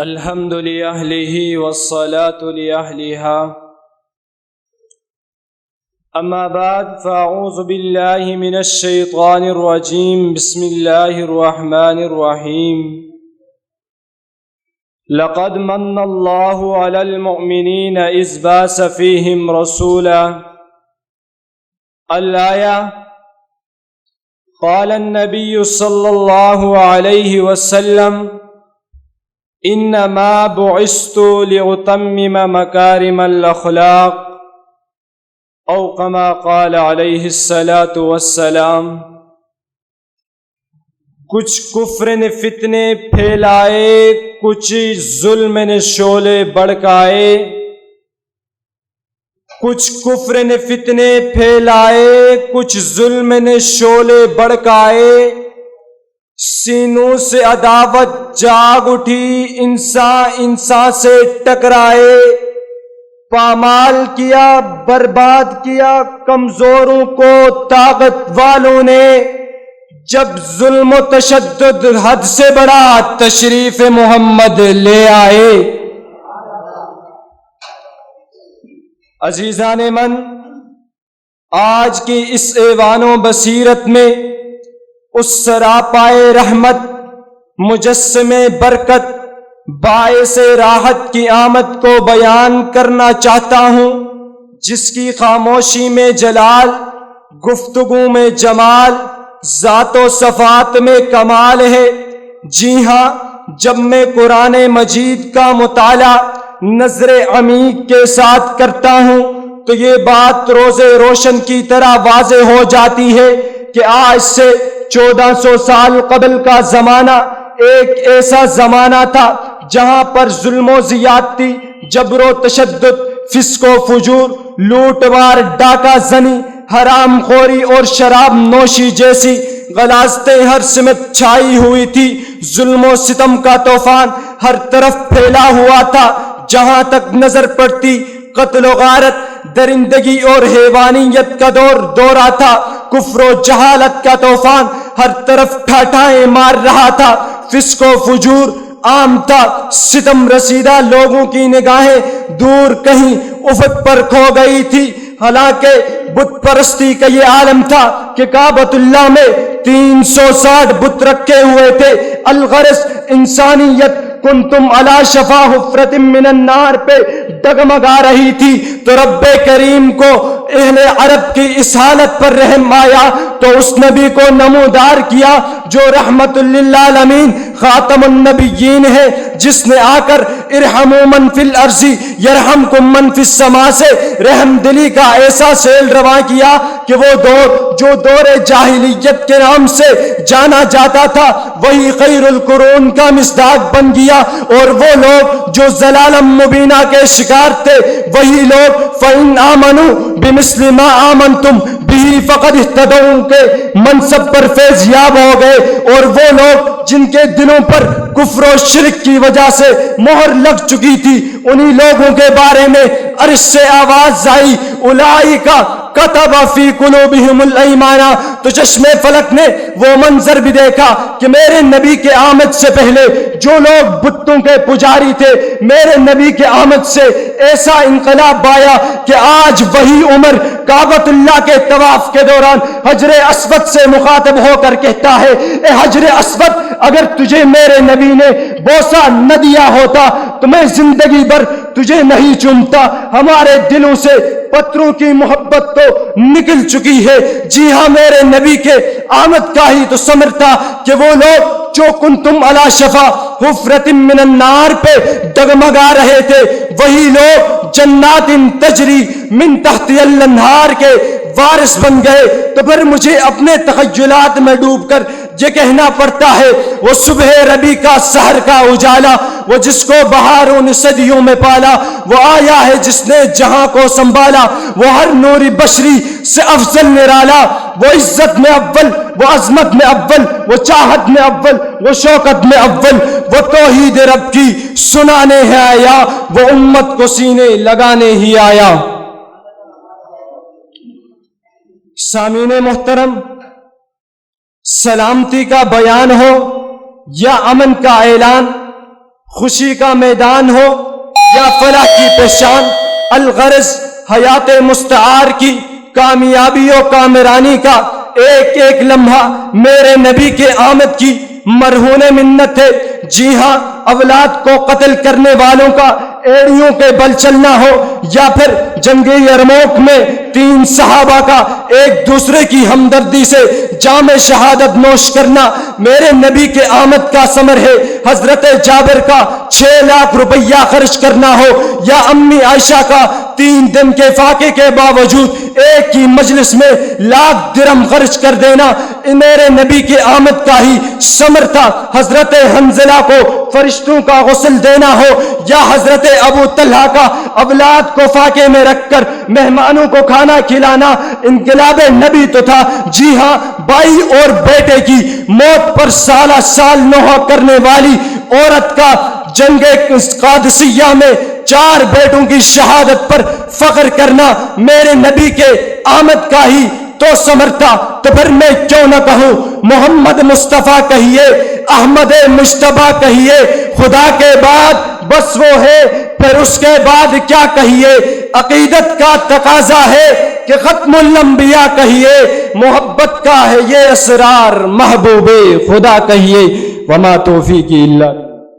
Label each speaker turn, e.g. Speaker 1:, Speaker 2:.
Speaker 1: الحمد لأهله والصلاة لأهلها. أما بعد فأعوذ بالله من الشيطان الرجيم. بسم الله الرحمن الرحيم. لقد من الله على المؤمنين إذ بعث فيهم رسولا. الآية. قال النبي صلى الله عليه وسلم: انما بعثت لأتمم مکارم الاخلاق، او کما قال علیہ الصلاۃ والسلام. کچھ کفر نے فتنے پھیلائے، کچھ ظلم نے شعلے بھڑکائے. کچھ کفر نے فتنے پھیلائے، کچھ ظلم نے شعلے بھڑکائے. سینوں سے عداوت جاگ اٹھی، انسان سے ٹکرائے. پامال کیا، برباد کیا کمزوروں کو طاقت والوں نے. جب ظلم و تشدد حد سے بڑھا، تشریف محمد لے آئے. عزیزان من، آج کی اس ایوان و بصیرت میں اس سراپائے رحمت، مجسم برکت، باعث راحت کی آمد کو بیان کرنا چاہتا ہوں، جس کی خاموشی میں جلال، گفتگو میں جمال، ذات و صفات میں کمال ہے. جی ہاں، جب میں قرآن مجید کا مطالعہ نظر عمیق کے ساتھ کرتا ہوں تو یہ بات روز روشن کی طرح واضح ہو جاتی ہے کہ آج سے 1400 سال قبل کا زمانہ ایک ایسا زمانہ تھا جہاں پر ظلم و زیادتی، جبر و تشدد، فسق و فجور، لوٹ مار، ڈاکہ زنی، حرام خوری اور شراب نوشی جیسی غلاظتیں ہر سمت چھائی ہوئی تھی. ظلم و ستم کا طوفان ہر طرف پھیلا ہوا تھا. جہاں تک نظر پڑتی قتل و غارت، درندگی اور حیوانیت کا دورہ تھا. کفر و جہالت کا طوفان ہر طرف ٹھاٹھائیں مار رہا تھا. فسق و فجور عام تھا. ستم رسیدہ لوگوں کی نگاہیں دور کہیں افق پر کھو گئی تھی. حالانکہ بت پرستی کا یہ عالم تھا کہ کعبۃ اللہ میں 360 بت رکھے ہوئے تھے. الغرض انسانیت کنتم علی شفا حفرۃ من النار پہ ڈگمگا رہی تھی. تو رب کریم کو اہل عرب کی اس حالت پر رحم آیا تو اس نبی کو نمودار کیا جو رحمت للعالمین خاتم النبیین ہے، جس نے آ کر ارحموا من فی الارض یرحمکم من فی السماء سے رحم دلی کا ایسا سیل رواں کیا کہ وہ دور جو دور جاہلیت کے نام سے جانا جاتا تھا وہی خیر القرون کا مصداق بن گیا. اور وہ لوگ جو ضلالم مبینہ کے شکار تھے وہی لوگ فَإِنْ آمَنُوا بِمِثْلِ مَا آمَنْتُمْ بِهِ فَقَدِ اهْتَدَوْا کے منصب پر فیض یاب ہو گئے. اور وہ لوگ جن کے دلوں پر کفر و شرک کی وجہ سے مہر لگ چکی تھی، انہی لوگوں کے بارے میں عرش سے آواز آئی: اولئک کتب فی قلوبہم الایمان. تو چشم فلک نے وہ منظر بھی دیکھا کہ میرے نبی کے آمد سے پہلے جو لوگ بتوں کے پجاری تھے، میرے نبی کے آمد سے ایسا انقلاب آیا کہ آج وہی عمر کعبۃ اللہ کے طواف کے دوران حجر اسود سے مخاطب ہو کر کہتا ہے: اے حجر اسود، اگر تجھے میرے نبی نے بوسہ نہ دیا ہوتا تو میں زندگی بھر تجھے نہیں چومتا. ہمارے دلوں سے پتھروں کی محبت تو نکل چکی ہے. جی ہاں، میرے نبی کے آمد کا ہی تو ثمر تھا کہ وہ لوگ جو کنتم علی شفا حفرۃ من النار پہ ڈگمگا رہے تھے وہی لوگ جنات تجری من تحت الانہار کے وارث بن گئے. تو پھر مجھے اپنے تخیلات میں ڈوب کر یہ کہنا پڑتا ہے: وہ صبح ربی کا سحر کا اجالا، وہ جس کو بہاروں نے صدیوں میں پالا، وہ آیا ہے جس نے جہاں کو سنبھالا، وہ ہر نوری بشری سے افضل نرالا، وہ عزت میں اول، وہ عظمت میں اول، وہ چاہت میں اول، وہ شوکت میں اول، وہ توحید رب کی سنانے ہے آیا، وہ امت کو سینے لگانے ہی آیا. سامعین محترم، سلامتی کا بیان ہو یا امن کا اعلان، خوشی کا میدان ہو یا فلاح کی پیشان، الغرض حیات مستعار کی کامیابی و کامرانی کا ایک ایک لمحہ میرے نبی کے آمد کی مرہون منت ہے۔ جی ہاں، اولاد کو قتل کرنے والوں کا ایڑیوں کے بل چلنا ہو یا پھر جنگ یرموک میں 3 صحابہ کا ایک دوسرے کی ہمدردی سے جام شہادت نوش کرنا میرے نبی کے آمد کا ثمر ہے۔ حضرت جابر کا 6 لاکھ روپیہ خرچ کرنا ہو یا امی عائشہ کا 3 دن کے فاقے کے باوجود ایک ہی مجلس میں 1,00,000 درہم خرچ کر دینا میرے نبی کے آمد کا ہی ثمر تھا۔ حضرت حنظلہ کو فرشتوں کا غسل دینا ہو یا حضرت ابو طلحہ کا اولاد کو فاقے میں رکھ کر مہمانوں کو کھانا کھلانا انقلاب نبی تو تھا۔ جی ہاں، بھائی اور بیٹے کی موت پر سالہ سال نوحہ کرنے والی عورت کا جنگ قادسیہ میں 4 بیٹوں کی شہادت پر فخر کرنا میرے نبی کے آمد کا ہی تو ثمر تھا۔ تو پھر میں کیوں نہ کہوں محمد مصطفیٰ کہیے، احمد مجتبیٰ کہیے، خدا کے بعد بس وہ ہے، پھر اس کے بعد کیا کہیے۔ عقیدت کا تقاضا ہے کہ ختم الانبیاء کہیے، محبت کا ہے یہ اسرار محبوب خدا کہیے۔ وما توفیقی الا